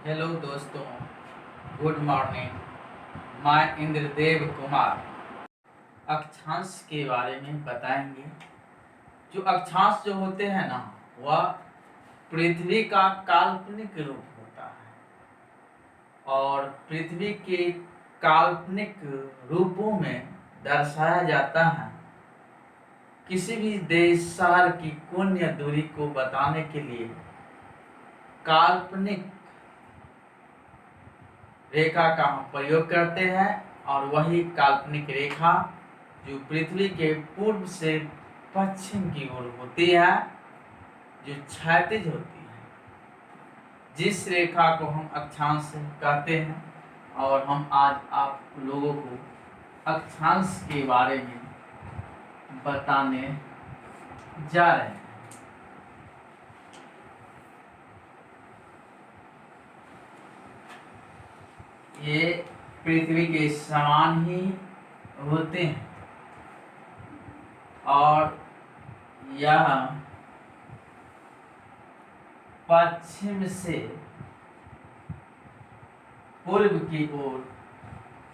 Hello दोस्तों, good morning. मैं इंद्रदेव कुमार अक्षांश के बारे में बताएंगे। जो अक्षांश जो होते हैं ना, वह पृथ्वी का काल्पनिक रूप होता है और पृथ्वी के काल्पनिक रूपों में दर्शाया जाता है। किसी भी देशार की कोण या दूरी को बताने के लिए काल्पनिक रेखा का हम प्रयोग करते हैं और वही काल्पनिक रेखा जो पृथ्वी के पूर्व से पश्चिम की ओर होती है, जो क्षैतिज होती है, जिस रेखा को हम अक्षांश कहते हैं। और हम आज आप लोगों को अक्षांश के बारे में बताने जा रहे हैं। ये पृथ्वी के समान ही होते हैं और यह पश्चिम से पूर्व की ओर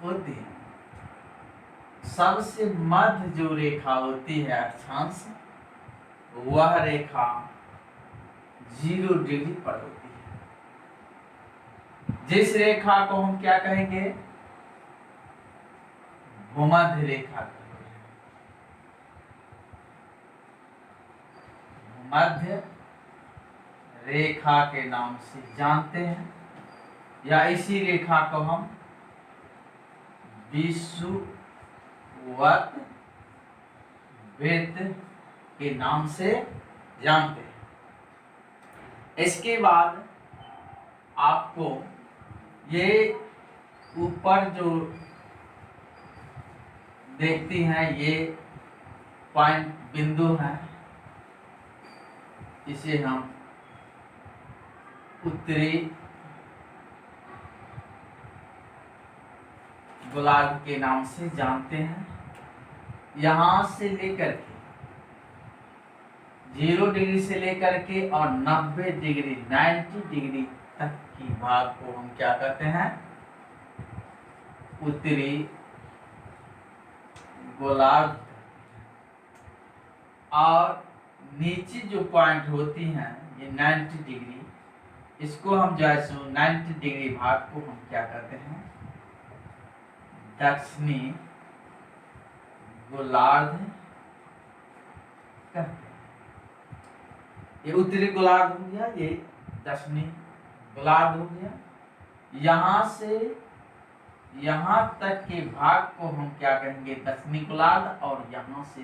होती है। सबसे मध्य जो रेखा होती है अक्षांश, वह रेखा 0 डिग्री पर होती है। जिस रेखा को हम क्या कहेंगे? भूमध्य रेखा कहेंगे। भूमध्य रेखा के नाम से जानते हैं, या इसी रेखा को हम विषुवत वृत्त के नाम से जानते हैं। इसके बाद आपको ये ऊपर जो देखती हैं, ये पॉइंट बिंदु हैं, इसे हम उत्तरी गोलार्ध के नाम से जानते हैं। यहाँ से लेकर के 0 डिग्री से लेकर के और 90 डिग्री 90 डिग्री तक की भाग को हम क्या कहते हैं? उत्तरी गोलार्ध। और नीचे जो पॉइंट होती हैं, ये 90 डिग्री, इसको हम जो है 90 डिग्री भाग को हम क्या कहते हैं? दक्षिणी गोलार्ध कहते हैं। ये उत्तरी गोलार्ध हो गया, ये दक्षिणी गोलार्ध हो गया। यहाँ से यहाँ तक के भाग को हम क्या कहेंगे? दक्षिणी गोलार्ध। और यहाँ से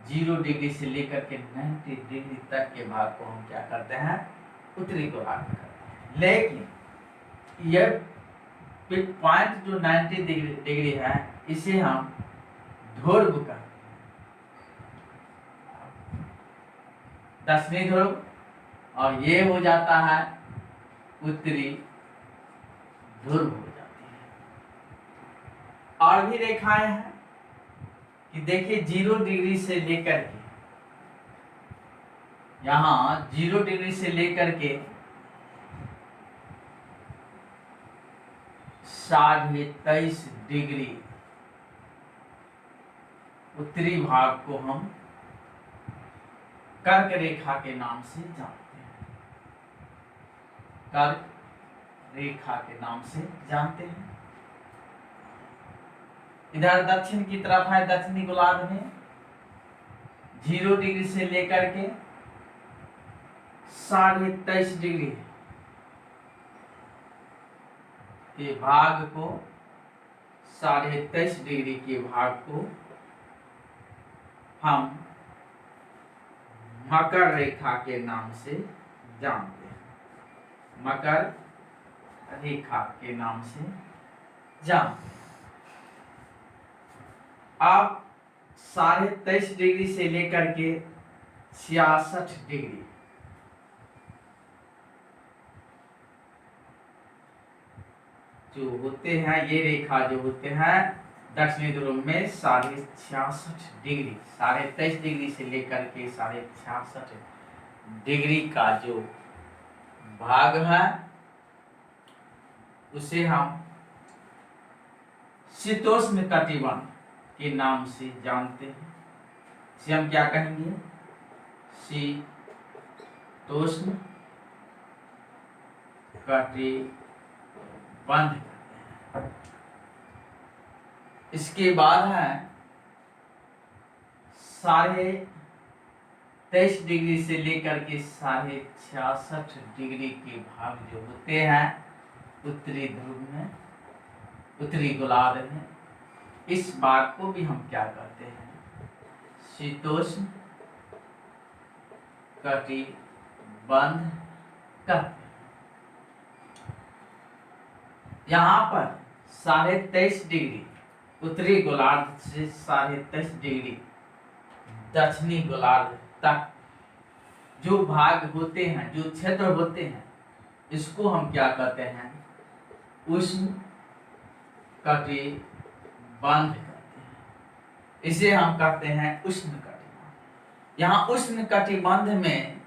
0 डिग्री से लेकर के 90 डिग्री तक के भाग को हम क्या करते हैं? उत्तरी गोलार्ध करते हैं। लेकिन यह पॉइंट जो 90 डिग्री है, इसे हम ध्रुव कहते हैं। दक्षिणी ध्रुव, और ये हो जाता है उत्तरी ध्रुव हो जाती है। और भी रेखाएं हैं कि देखिए 0 डिग्री से लेकर के यहाँ 0 डिग्री से लेकर के 23.5 डिग्री उत्तरी भाग को हम कर्क रेखा के नाम से जानते हैं। कर्क रेखा के नाम से जानते हैं। इधर दक्षिण की तरफ है, दक्षिणी गोलार्ध में 0 डिग्री से लेकर के 23.5 डिग्री के भाग को, 23.5 डिग्री के भाग को हम मकर रेखा के नाम से जानते हैं। मकर रेखा के नाम से जानते हैं। अब 23.5 डिग्री से लेकर के 66 डिग्री जो होते हैं, ये रेखा जो होते हैं दक्षिणी ध्रुव में 66.5 डिग्री, 23.5 डिग्री से लेकर के 66.5 डिग्री का जो भाग है, उसे हम शीतोष्ण कटिबंध के नाम से जानते हैं। इसे हम क्या कहेंगे? शीतोष्ण कटिबंध। इसके बाद है 23.5 डिग्री से लेकर के 66.5 डिग्री के भाग जो होते हैं उत्तरी ध्रुव में, उत्तरी गोलार्ध में, इस भाग को भी हम क्या कहते हैं? शीतोष्ण कटिबंध कहते हैं। यहाँ पर 23.5 डिग्री उत्तरी गोलार्ध से 23.5 डिग्री दक्षिणी गोलार्ध तक जो भाग होते हैं, जो क्षेत्र होते हैं, इसको हम क्या कहते हैं? उष्ण कटिबंध कहते हैं। इसे हम कहते हैं उष्ण कटिबंध। यहाँ उष्ण कटिबंध में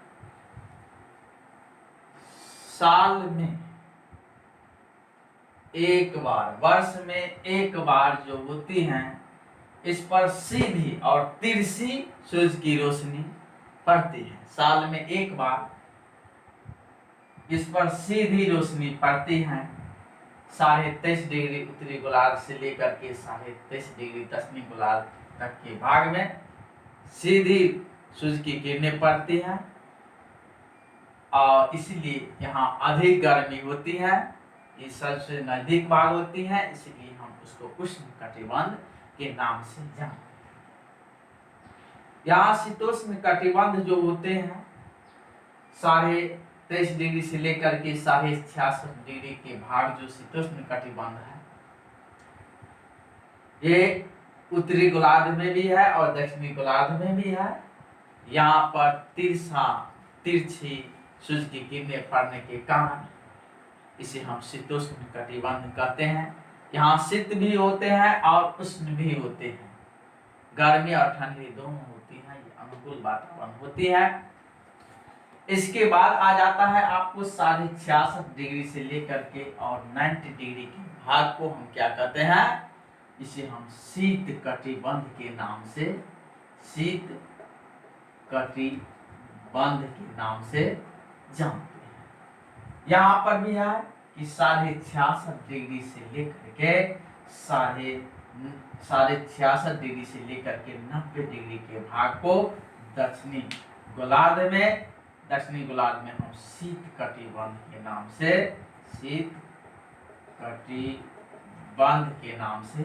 साल में एक बार, वर्ष में एक बार जो होती हैं, इस पर सीधी और तिरछी सूरज की रोशनी पड़ती है। साल में एक बार इस पर सीधी रोशनी पड़ती है। 23.5 डिग्री उत्तरी गोलार्ध से लेकर के 23.5 डिग्री दक्षिणी गोलार्ध तक के भाग में सीधी सूरज की किरणें पड़ती हैं और इसलिए यहाँ अधिक गर्मी होती है। ये सबसे नजदीक भाग होती है, इसलिए हम उसको उष्ण कटिबंध के नाम से जानते हैं। यहाँ शीतोष्ण कटिबंध जो होते हैं 23.5 डिग्री से लेकर के 66.5 डिग्री के भाग जो शीतोष्ण कटिबंध है, ये उत्तरी गोलार्ध में भी है और दक्षिणी गोलार्ध में भी है। यहाँ पर तिरछी सूरज की किरणें पड़ने के कारण इसे हम शीतोष्ण कटिबंध कहते हैं। यहाँ शीत भी होते हैं और उष्ण भी होते हैं, गर्मी और ठंडी दोनों होती है, ये अनुकूल वातावरण होती है। इसके बाद आ जाता है आपको 66.5 डिग्री से लेकर के और 90 डिग्री के भाग को हम क्या कहते हैं? इसे हम शीत कटिबंध के नाम से, शीत कटिबंध के नाम से जानते हैं। यहाँ पर भी है कि 66.5 डिग्री से लेकर के 66.5 डिग्री से लेकर के 90 डिग्री के भाग को दक्षिणी गोलार्ध में हम शीत कटिबंध के नाम से, शीत कटिबंध के नाम से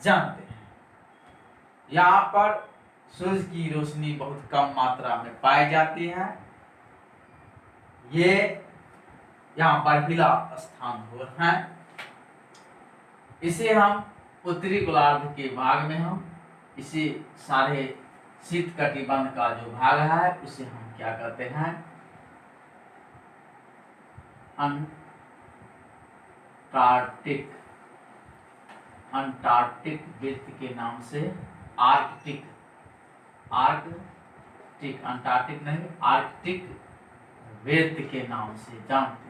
जानते हैं। यहाँ पर सूरज की रोशनी बहुत कम मात्रा में पाई जाती है। ये यहाँ बर्फीला स्थान हो है। इसे हम उत्तरी गोलार्ध के भाग में हम इसे शीत कटिबंध का जो भाग है उसे हम क्या कहते हैं? अंटार्कटिक वृत्त के नाम से, आर्कटिक वृत्त के नाम से जानते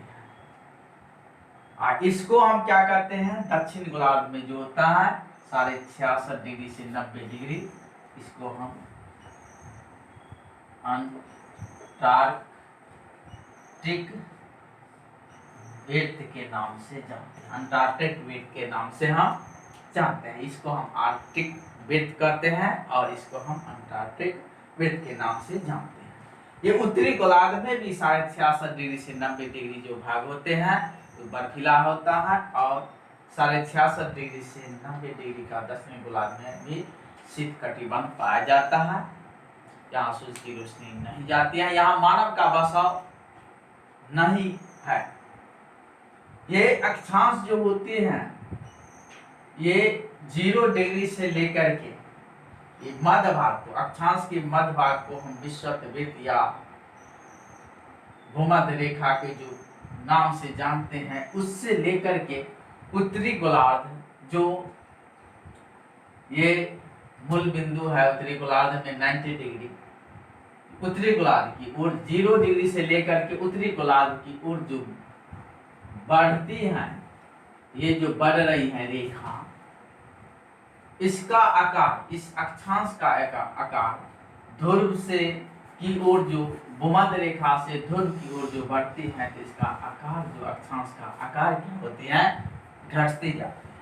हैं। इसको हम क्या कहते हैं? दक्षिण गोलार्ध में जो होता है 66.5 डिग्री से 90 डिग्री, इसको हम अंटार्कटिक वृत्त के नाम से जानते हैं। अंटार्कटिक वृत्त के नाम से हम जानते हैं। इसको हम आर्कटिक वृत्त कहते हैं और इसको हम अंटार्कटिक वृत्त के नाम से जानते हैं। ये उत्तरी गोलार्ध में भी 66.5 डिग्री से 90 डिग्री जो भाग होते हैं तो बर्फीला होता है और 66.5 डिग्री से 90 डिग्री का दक्षिणी गोलार्ध में भी शीत कटिबंध पाया जाता है। यहाँ सूरज की रोशनी नहीं जाती है, यहाँ मानव का बसाव नहीं है। ये अक्षांश जो होते हैं ये 0 डिग्री से लेकर के मध्य भाग को, अक्षांश के मध्य भाग को हम विषुवत वृत्त या भूमध्य रेखा के जो नाम से जानते हैं, उससे लेकर के उत्तरी गोलार्ध जो ये मूल बिंदु है उत्तरी गोलार्ध में 90 डिग्री, उत्तरी गोलार्ध की ओर 0 डिग्री से लेकर के उत्तरी गोलार्ध की ओर जो बढ़ती है ये जो बढ़ रही है रेखा, इसका आकार, इस अक्षांश का आकार ध्रुव से की ओर जो भूमध्य रेखा से ध्रुव की ओर जो बढ़ती है, तो इसका आकार, जो अक्षांश का आकार क्या होती है, घटती जाती है।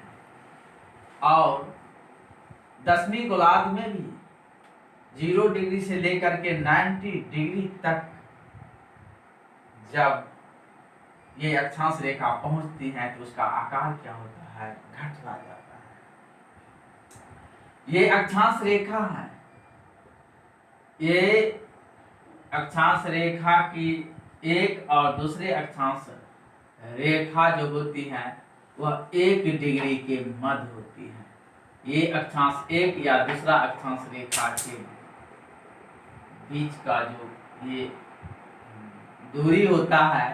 और 10वीं गोलार्ध में भी 0 डिग्री से लेकर के 90 डिग्री तक जब ये अक्षांश रेखा पहुंचती है, तो उसका आकार क्या होता है, घटता जाता है। ये अक्षांश रेखा है, ये अक्षांश रेखा की एक और दूसरे अक्षांश रेखा जो होती है वह 1 डिग्री के मध्य होती है। ये अक्षांश एक या दूसरा अक्षांश रेखा के बीच का जो ये दूरी होता है,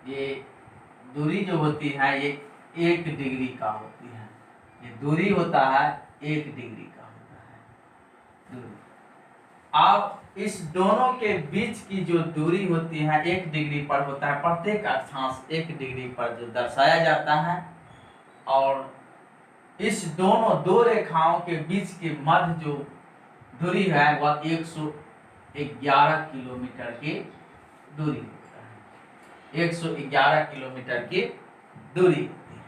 ये दूरी जो होती है ये 1 डिग्री का होती है। ये दूरी होता है 1 डिग्री का होता है दूरी। अब इस दोनों के बीच की जो दूरी होती है 1 डिग्री पर होता है। प्रत्येक अक्षांश 1 डिग्री पर जो दर्शाया जाता है, और इस दोनों दो रेखाओं के बीच के मध्य जो दूरी है वह 111 किलोमीटर की दूरी होता है। 111 किलोमीटर की दूरी होती है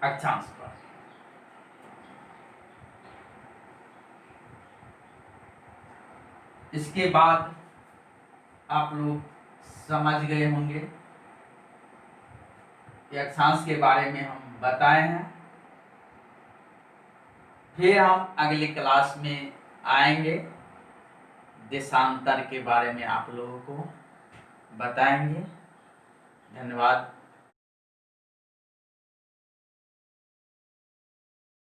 अक्षांश पर। इसके बाद आप लोग समझ गए होंगे कि अक्षांश के बारे में हम बताए हैं। फिर हम अगली क्लास में आएंगे, देशांतर के बारे में आप लोगों को बताएंगे। धन्यवाद।